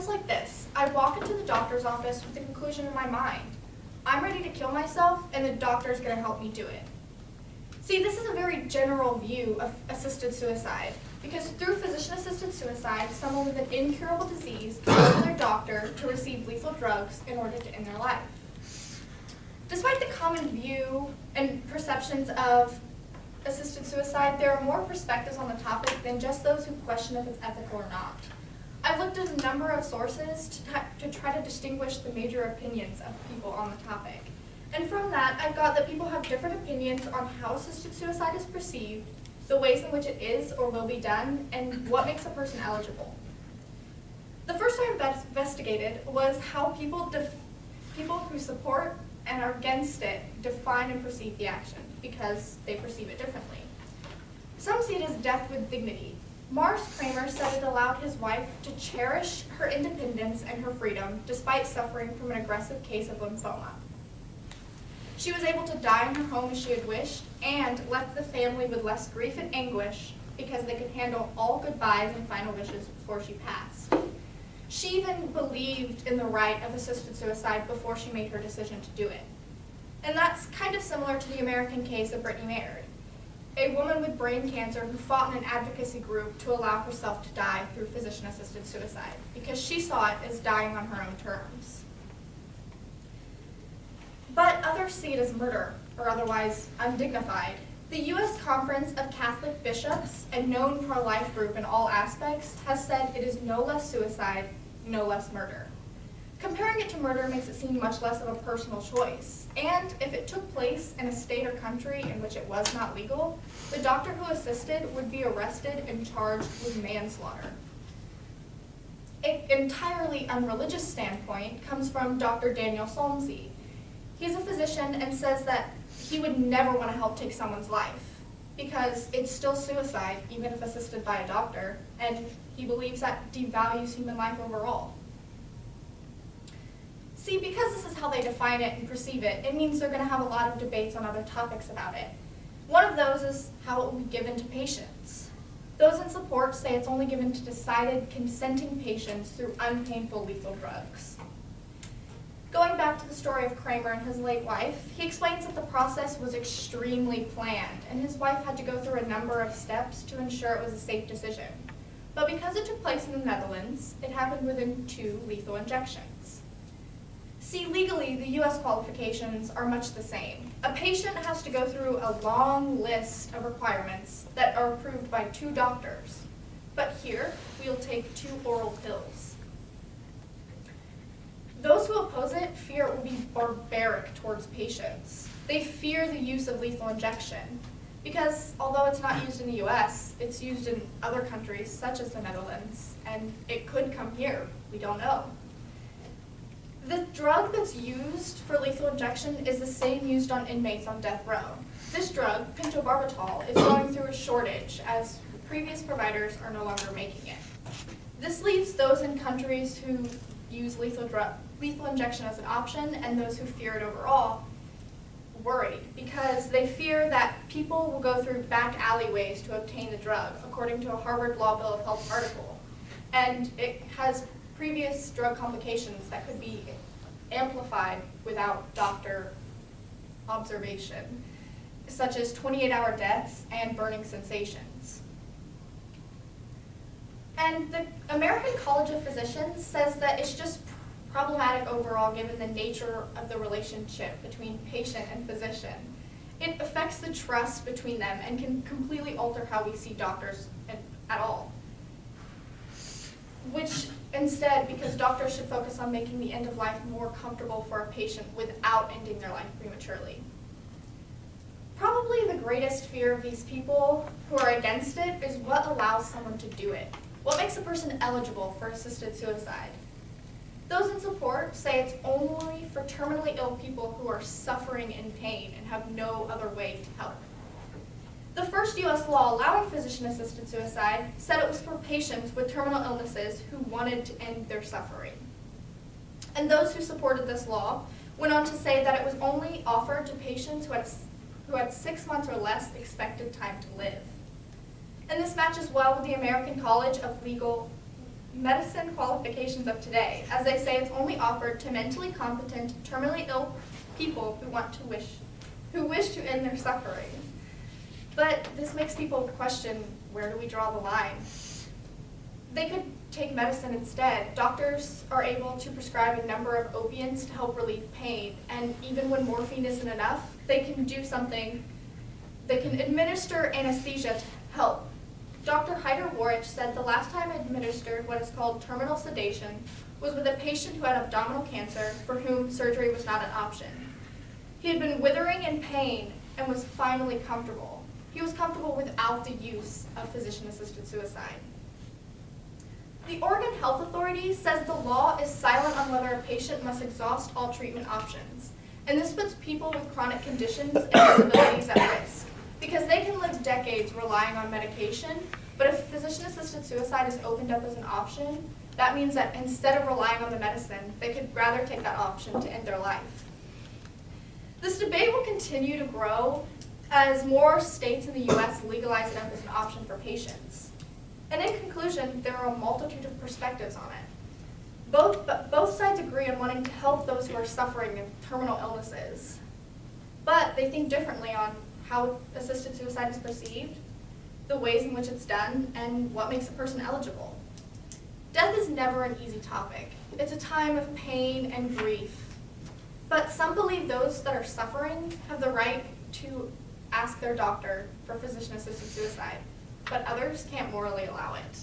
goes like this. I walk into the doctor's office with the conclusion in my mind. I'm ready to kill myself, and the doctor's going to help me do it. See, this is a very general view of assisted suicide, because through physician-assisted suicide, someone with an incurable disease can go to their doctor to receive lethal drugs in order to end their life. Despite the common view and perceptions of assisted suicide, there are more perspectives on the topic than just those who question if it's ethical or not. I've looked at a number of sources to try to distinguish the major opinions of people on the topic. And from that, I've got that people have different opinions on how assisted suicide is perceived, the ways in which it is or will be done, and what makes a person eligible. The first I investigated was how people who support and are against it define and perceive the action, because they perceive it differently. Some see it as death with dignity. Morris Kramer said it allowed his wife to cherish her independence and her freedom despite suffering from an aggressive case of lymphoma. She was able to die in her home as she had wished and left the family with less grief and anguish because they could handle all goodbyes and final wishes before she passed. She even believed in the right of assisted suicide before she made her decision to do it. And that's kind of similar to the American case of Brittany Maynard, a woman with brain cancer who fought in an advocacy group to allow herself to die through physician-assisted suicide because she saw it as dying on her own terms. But others see it as murder, or otherwise undignified. The U.S. Conference of Catholic Bishops, a known pro-life group in all aspects, has said it is no less suicide, no less murder. Comparing it to murder makes it seem much less of a personal choice. And if it took place in a state or country in which it was not legal, the doctor who assisted would be arrested and charged with manslaughter. An entirely unreligious standpoint comes from Dr. Daniel Solmsey. He's a physician and says that he would never want to help take someone's life because it's still suicide, even if assisted by a doctor, and he believes that devalues human life overall. See, because this is how they define it and perceive it, it means they're going to have a lot of debates on other topics about it. One of those is how it will be given to patients. Those in support say it's only given to decided, consenting patients through unpainful lethal drugs. Going back to the story of Kramer and his late wife, he explains that the process was extremely planned, and his wife had to go through a number of steps to ensure it was a safe decision. But because it took place in the Netherlands, it happened within 2 lethal injections. See, legally, the U.S. qualifications are much the same. A patient has to go through a long list of requirements that are approved by 2 doctors. But here, we'll take 2 oral pills. Those who oppose it fear it will be barbaric towards patients. They fear the use of lethal injection because although it's not used in the U.S., it's used in other countries such as the Netherlands, and it could come here. We don't know. The drug that's used for lethal injection is the same used on inmates on death row. This drug, pentobarbital, is going through a shortage as previous providers are no longer making it. This leaves those in countries who use lethal injection as an option and those who fear it overall worried because they fear that people will go through back alleyways to obtain the drug, according to a Harvard Law Bill of Health article. And it has previous drug complications that could be amplified without doctor observation, such as 28-hour deaths and burning sensations. And the American College of Physicians says that it's just problematic overall given the nature of the relationship between patient and physician. It affects the trust between them and can completely alter how we see doctors at all. Which instead, because doctors should focus on making the end of life more comfortable for a patient without ending their life prematurely. Probably the greatest fear of these people who are against it is what allows someone to do it. What makes a person eligible for assisted suicide? Those in support say it's only for terminally ill people who are suffering in pain and have no other way to help. The first U.S. law allowing physician-assisted suicide said it was for patients with terminal illnesses who wanted to end their suffering. And those who supported this law went on to say that it was only offered to patients who had 6 months or less expected time to live. And this matches well with the American College of Legal medicine qualifications of today, as they say it's only offered to mentally competent, terminally ill people who wish to end their suffering. But this makes people question, where do we draw the line? They could take medicine instead. Doctors are able to prescribe a number of opiates to help relieve pain, and even when morphine isn't enough, they can do something. They can administer anesthesia to help. Dr. Heider Warich said the last time I administered what is called terminal sedation was with a patient who had abdominal cancer for whom surgery was not an option. He had been withering in pain and was finally comfortable. He was comfortable without the use of physician-assisted suicide. The Oregon Health Authority says the law is silent on whether a patient must exhaust all treatment options, and this puts people with chronic conditions and disabilities at risk, because they can live decades relying on medication, but if physician-assisted suicide is opened up as an option, that means that instead of relying on the medicine, they could rather take that option to end their life. This debate will continue to grow as more states in the U.S. legalize it up as an option for patients. And in conclusion, there are a multitude of perspectives on it. Both sides agree on wanting to help those who are suffering in terminal illnesses, but they think differently on how assisted suicide is perceived, the ways in which it's done, and what makes a person eligible. Death is never an easy topic. It's a time of pain and grief. But some believe those that are suffering have the right to ask their doctor for physician-assisted suicide, but others can't morally allow it.